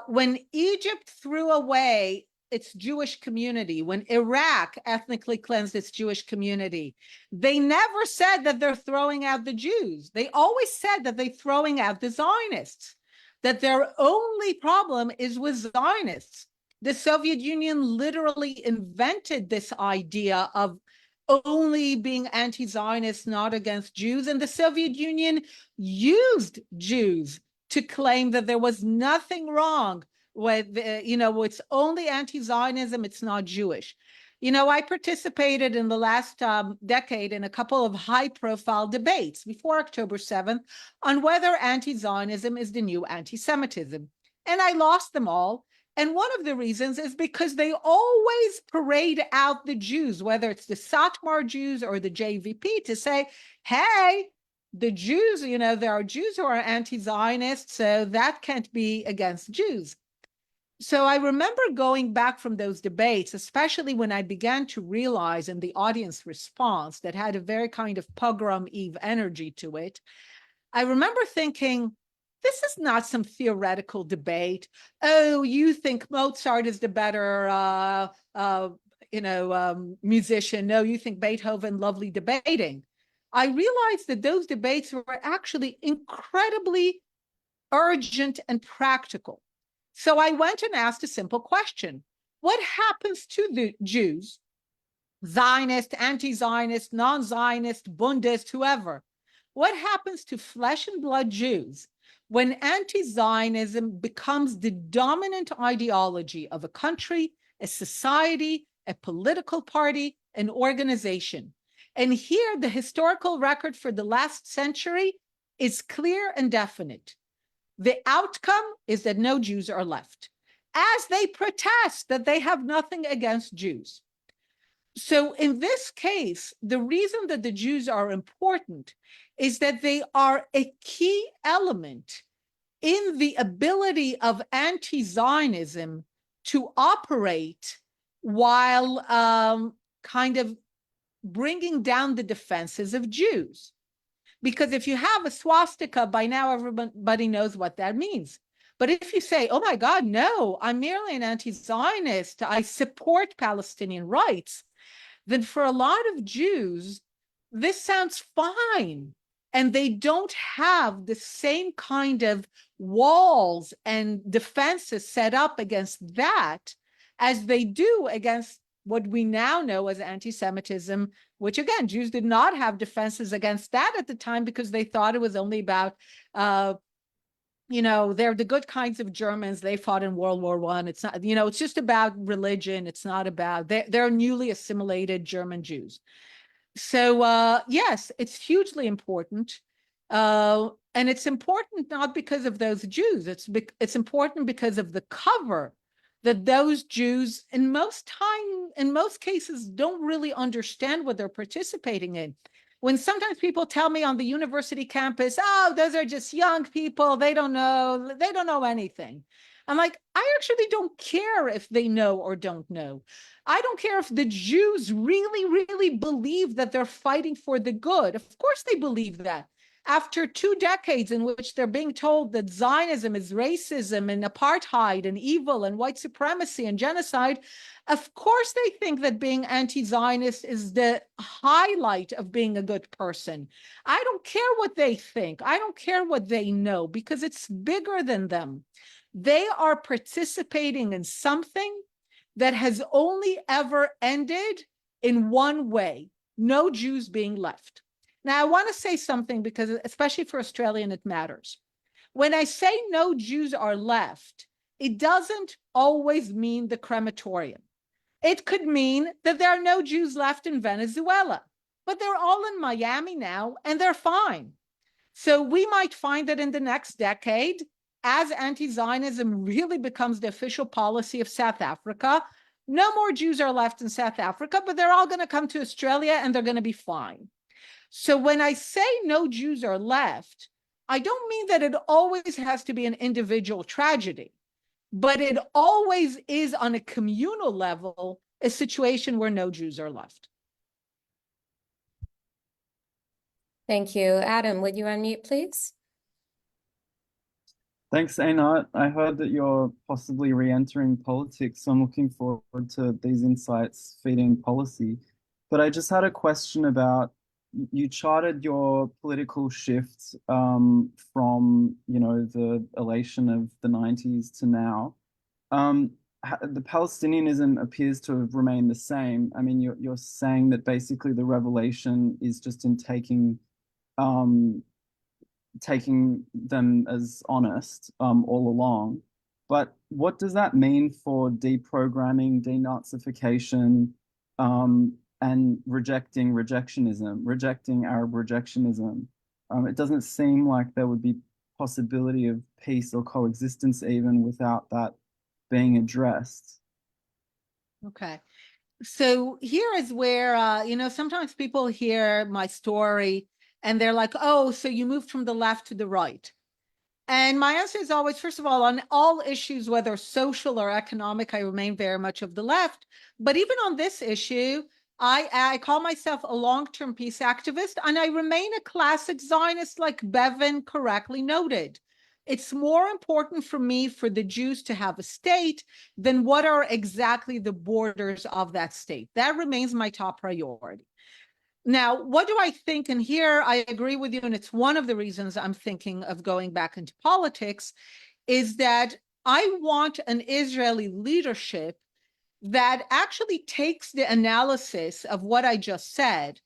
When Egypt threw away its Jewish community, when Iraq ethnically cleansed its Jewish community, they never said that they're throwing out the Jews. They always said that they're throwing out the Zionists, that their only problem is with Zionists. The Soviet Union literally invented this idea of only being anti-Zionist, not against Jews. And the Soviet Union used Jews to claim that there was nothing wrong with, it's only anti-Zionism, it's not Jewish. I participated in the last decade in a couple of high-profile debates before October 7th on whether anti-Zionism is the new anti-Semitism. And I lost them all. And one of the reasons is because they always parade out the Jews, whether it's the Satmar Jews or the JVP, to say, hey, the Jews, there are Jews who are anti-Zionist, so that can't be against Jews. So I remember going back from those debates, especially when I began to realize in the audience response that had a very kind of pogrom Eve energy to it, I remember thinking, this is not some theoretical debate. Oh, you think Mozart is the better, musician. No, you think Beethoven, lovely debating. I realized that those debates were actually incredibly urgent and practical. So I went and asked a simple question. What happens to the Jews, Zionist, anti-Zionist, non-Zionist, Bundist, whoever? What happens to flesh and blood Jews when anti-Zionism becomes the dominant ideology of a country, a society, a political party, an organization? And here, the historical record for the last century is clear and definite. The outcome is that no Jews are left, as they protest that they have nothing against Jews. So in this case, the reason that the Jews are important is that they are a key element in the ability of anti-Zionism to operate while kind of bringing down the defenses of Jews. Because if you have a swastika, by now everybody knows what that means. But if you say, oh my God, no, I'm merely an anti-Zionist, I support Palestinian rights, then for a lot of Jews, this sounds fine. And they don't have the same kind of walls and defenses set up against that as they do against what we now know as anti-Semitism, which again, Jews did not have defenses against that at the time because they thought it was only about they're the good kinds of Germans. They fought in World War I. It's not, it's just about religion. It's not about, they're newly assimilated German Jews. So yes, it's hugely important. And it's important not because of those Jews. It's important because of the cover that those Jews in most cases don't really understand what they're participating in. When sometimes people tell me on the university campus, oh, those are just young people, they don't know anything. I'm like, I actually don't care if they know or don't know. I don't care if the Jews really, really believe that they're fighting for the good. Of course they believe that. After 2 decades in which they're being told that Zionism is racism and apartheid and evil and white supremacy and genocide, of course they think that being anti-Zionist is the highlight of being a good person. I don't care what they think. I don't care what they know, because it's bigger than them. They are participating in something that has only ever ended in one way: no Jews being left. Now, I want to say something, because especially for Australian, it matters. When I say no Jews are left, it doesn't always mean the crematorium. It could mean that there are no Jews left in Venezuela, but they're all in Miami now and they're fine. So we might find that in the next decade, as anti-Zionism really becomes the official policy of South Africa, no more Jews are left in South Africa, but they're all going to come to Australia and they're going to be fine. So when I say no Jews are left, I don't mean that it always has to be an individual tragedy, but it always is, on a communal level, a situation where no Jews are left. Thank you. Adam, would you unmute, please? Thanks, Einat. I heard that you're possibly re-entering politics, so I'm looking forward to these insights feeding policy. But I just had a question about, you charted your political shift from, the elation of the 90s to now. The Palestinianism appears to have remained the same. I mean, you're saying that basically the revelation is just in taking them as honest all along. But what does that mean for deprogramming, denazification, and rejecting Arab rejectionism? It doesn't seem like there would be possibility of peace or coexistence even without that being addressed. Okay. So here is where, sometimes people hear my story and they're like, oh, so you moved from the left to the right. And my answer is always, first of all, on all issues, whether social or economic, I remain very much of the left. But even on this issue, I call myself a long-term peace activist, and I remain a classic Zionist, like Bevan correctly noted. It's more important for me for the Jews to have a state than what are exactly the borders of that state. That remains my top priority. Now, what do I think? And here I agree with you, and it's one of the reasons I'm thinking of going back into politics, is that I want an Israeli leadership that actually takes the analysis of what I just said,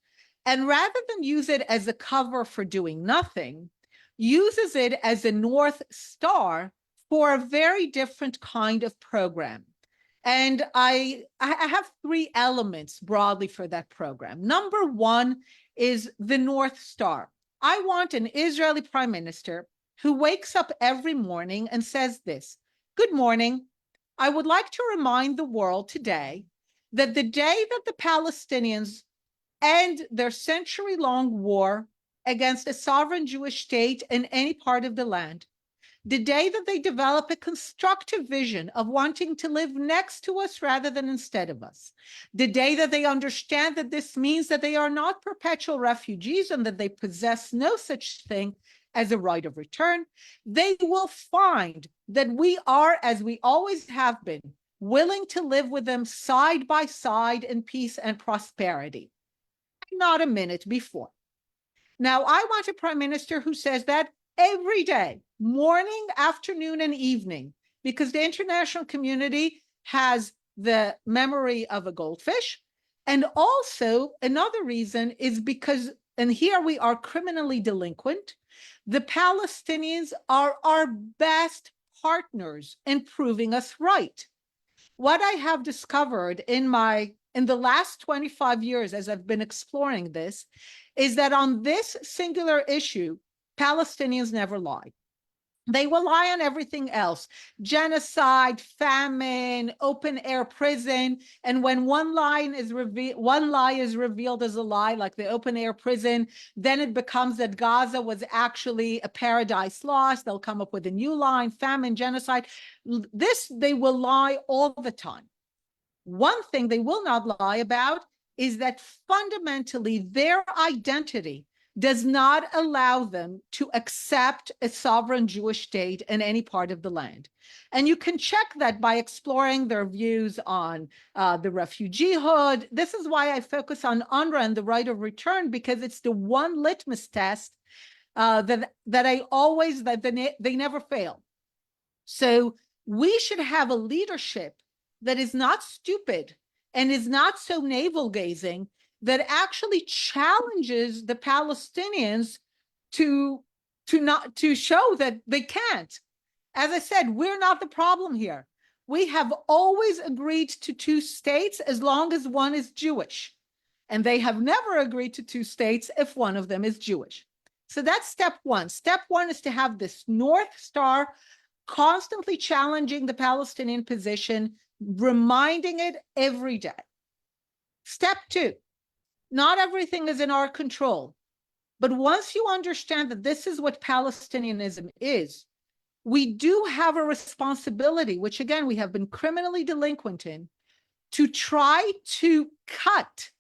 and rather than use it as a cover for doing nothing, uses it as a North Star for a very different kind of program. And I have 3 elements broadly for that program. Number 1 is the North Star. I want an Israeli prime minister who wakes up every morning and says this: good morning. I would like to remind the world today that the day that the Palestinians end their century-long war against a sovereign Jewish state in any part of the land, the day that they develop a constructive vision of wanting to live next to us rather than instead of us, the day that they understand that this means that they are not perpetual refugees and that they possess no such thing as a right of return, they will find that we are, as we always have been, willing to live with them side by side in peace and prosperity. Not a minute before. Now, I want a prime minister who says that every day, morning, afternoon, and evening, because the international community has the memory of a goldfish. And also another reason is because, and here we are criminally delinquent, The Palestinians are our best partners in proving us right. What I have discovered in the last 25 years as I've been exploring this is that on this singular issue, Palestinians never lie. They will lie on everything else: genocide, famine, open air prison. And when one lie is revealed as a lie, like the open air prison, then it becomes that Gaza was actually a paradise lost. They'll come up with a new line: famine, genocide. They will lie all the time. One thing they will not lie about is that fundamentally their identity does not allow them to accept a sovereign Jewish state in any part of the land. And you can check that by exploring their views on the refugeehood. This is why I focus on UNRWA and the right of return, because it's the one litmus test that they never fail. So we should have a leadership that is not stupid and is not so navel-gazing, that actually challenges the Palestinians to show that they can't. As I said, we're not the problem here. We have always agreed to two states as long as one is Jewish, and they have never agreed to two states if one of them is Jewish. So that's step one. Step one is to have this North Star constantly challenging the Palestinian position, reminding it every day. Step two, not everything is in our control. But once you understand that this is what Palestinianism is, we do have a responsibility, which again, we have been criminally delinquent in, to try to cut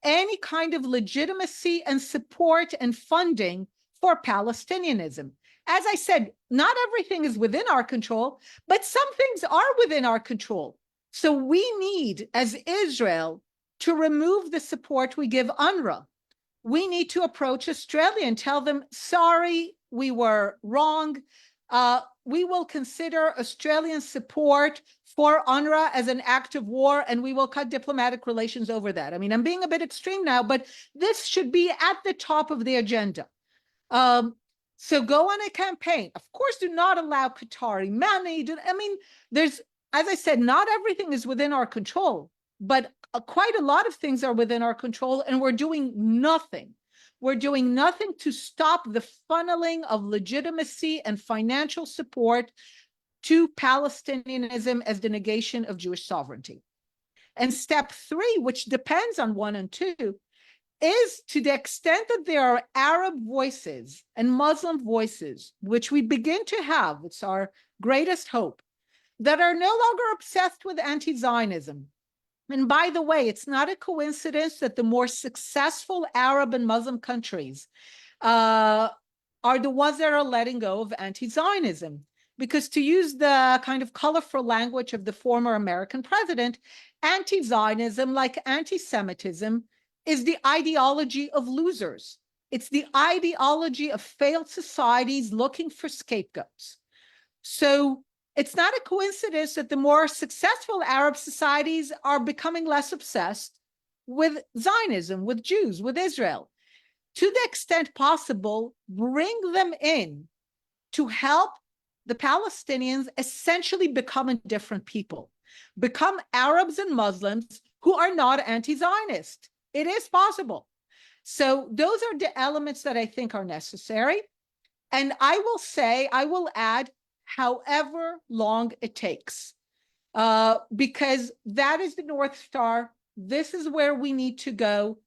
any kind of legitimacy and support and funding for Palestinianism. As I said, not everything is within our control, but some things are within our control. So we need, as Israel, to remove the support we give UNRWA. We need to approach Australia and tell them, sorry, we were wrong. We will consider Australian support for UNRWA as an act of war, and we will cut diplomatic relations over that. I mean, I'm being a bit extreme now, but this should be at the top of the agenda. So go on a campaign. Of course, do not allow Qatari money. As I said, not everything is within our control, but quite a lot of things are within our control, and we're doing nothing. We're doing nothing to stop the funneling of legitimacy and financial support to Palestinianism as the negation of Jewish sovereignty. And step three, which depends on 1 and 2, is to the extent that there are Arab voices and Muslim voices, which we begin to have, it's our greatest hope, that are no longer obsessed with anti-Zionism. And by the way, it's not a coincidence that the more successful Arab and Muslim countries are the ones that are letting go of anti-Zionism. Because to use the kind of colorful language of the former American president, anti-Zionism, like anti-Semitism, is the ideology of losers. It's the ideology of failed societies looking for scapegoats. So it's not a coincidence that the more successful Arab societies are becoming less obsessed with Zionism, with Jews, with Israel. To the extent possible, bring them in to help the Palestinians essentially become a different people, become Arabs and Muslims who are not anti-Zionist. It is possible. So those are the elements that I think are necessary. And I will add, however long it takes, because that is the North Star. This is where we need to go.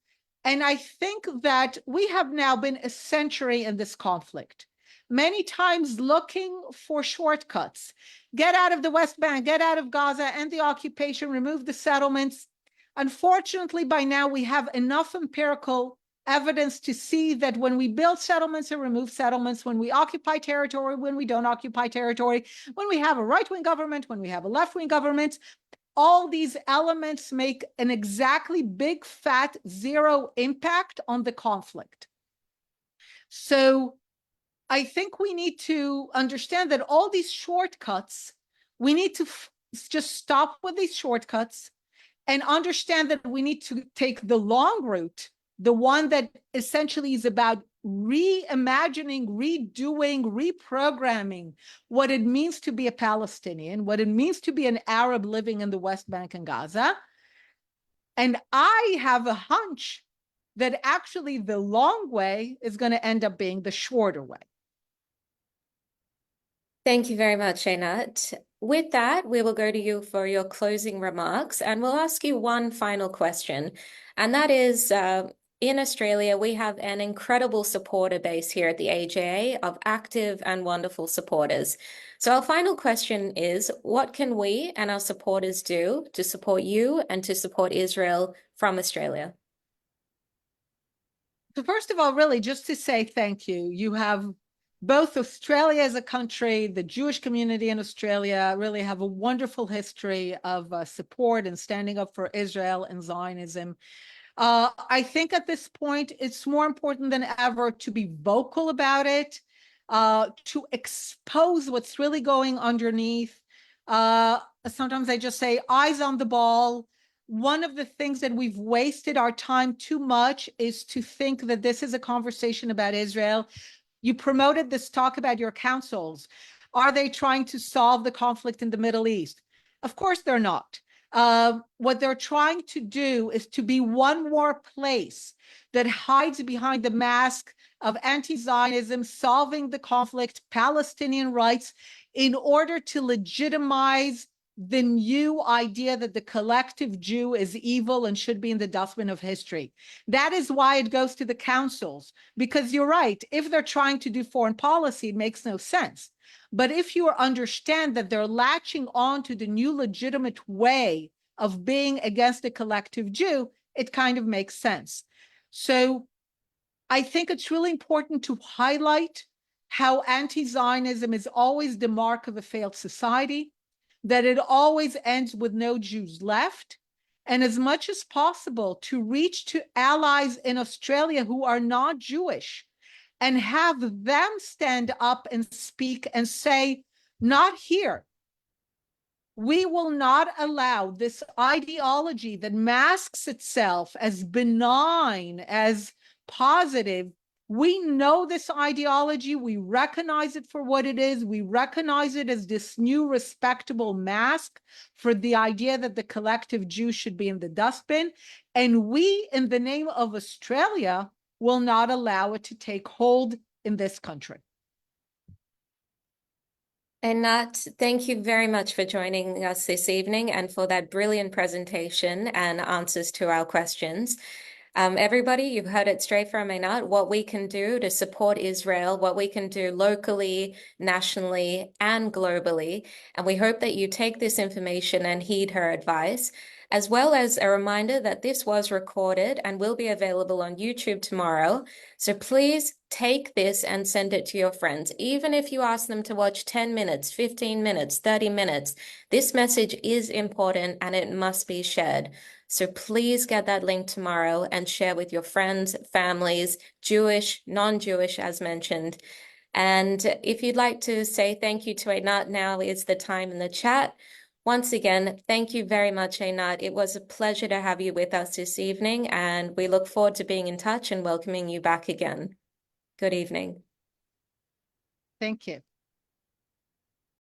And I think that we have now been a century in this conflict, many times looking for shortcuts. Get out of the West Bank, get out of Gaza, end the occupation, remove the settlements. Unfortunately, by now we have enough empirical evidence to see that when we build settlements and remove settlements, when we occupy territory, when we don't occupy territory, when we have a right-wing government, when we have a left-wing government, all these elements make an exactly big, fat, zero impact on the conflict. So I think we need to understand that all these shortcuts, we need to just stop with these shortcuts and understand that we need to take the long route, the one that essentially is about reimagining, redoing, reprogramming what it means to be a Palestinian, what it means to be an Arab living in the West Bank and Gaza. And I have a hunch that actually the long way is going to end up being the shorter way. Thank you very much, Einat. With that, we will go to you for your closing remarks, and we'll ask you one final question. And that is, in Australia, we have an incredible supporter base here at the AJA of active and wonderful supporters. So our final question is, what can we and our supporters do to support you and to support Israel from Australia? So first of all, really, just to say thank you. You have both Australia as a country, the Jewish community in Australia really have a wonderful history of support and standing up for Israel and Zionism. I think at this point, it's more important than ever to be vocal about it, to expose what's really going underneath. Sometimes I just say eyes on the ball. One of the things that we've wasted our time too much is to think that this is a conversation about Israel. You promoted this talk about your councils. Are they trying to solve the conflict in the Middle East? Of course they're not. What they're trying to do is to be one more place that hides behind the mask of anti-Zionism, solving the conflict, Palestinian rights, in order to legitimize the new idea that the collective Jew is evil and should be in the dustbin of history. That is why it goes to the councils, because you're right, if they're trying to do foreign policy, it makes no sense. But if you understand that they're latching on to the new legitimate way of being against the collective Jew, it kind of makes sense. So I think it's really important to highlight how anti-Zionism is always the mark of a failed society, that it always ends with no Jews left, and as much as possible to reach to allies in Australia who are not Jewish and have them stand up and speak and say, not here. We will not allow this ideology that masks itself as benign, as positive. We know this ideology. We recognize it for what it is. We recognize it as this new respectable mask for the idea that the collective Jew should be in the dustbin. And we, in the name of Australia, will not allow it to take hold in this country. Einat, thank you very much for joining us this evening and for that brilliant presentation and answers to our questions. Everybody, you've heard it straight from Einat, what we can do to support Israel, what we can do locally, nationally, and globally. And we hope that you take this information and heed her advice, as well as a reminder that this was recorded and will be available on YouTube tomorrow. So please take this and send it to your friends. Even if you ask them to watch 10 minutes, 15 minutes, 30 minutes, this message is important and it must be shared. So please get that link tomorrow and share with your friends, families, Jewish, non-Jewish, as mentioned. And if you'd like to say thank you to Einat, now is the time in the chat. Once again, thank you very much, Einat. It was a pleasure to have you with us this evening, and we look forward to being in touch and welcoming you back again. Good evening. Thank you.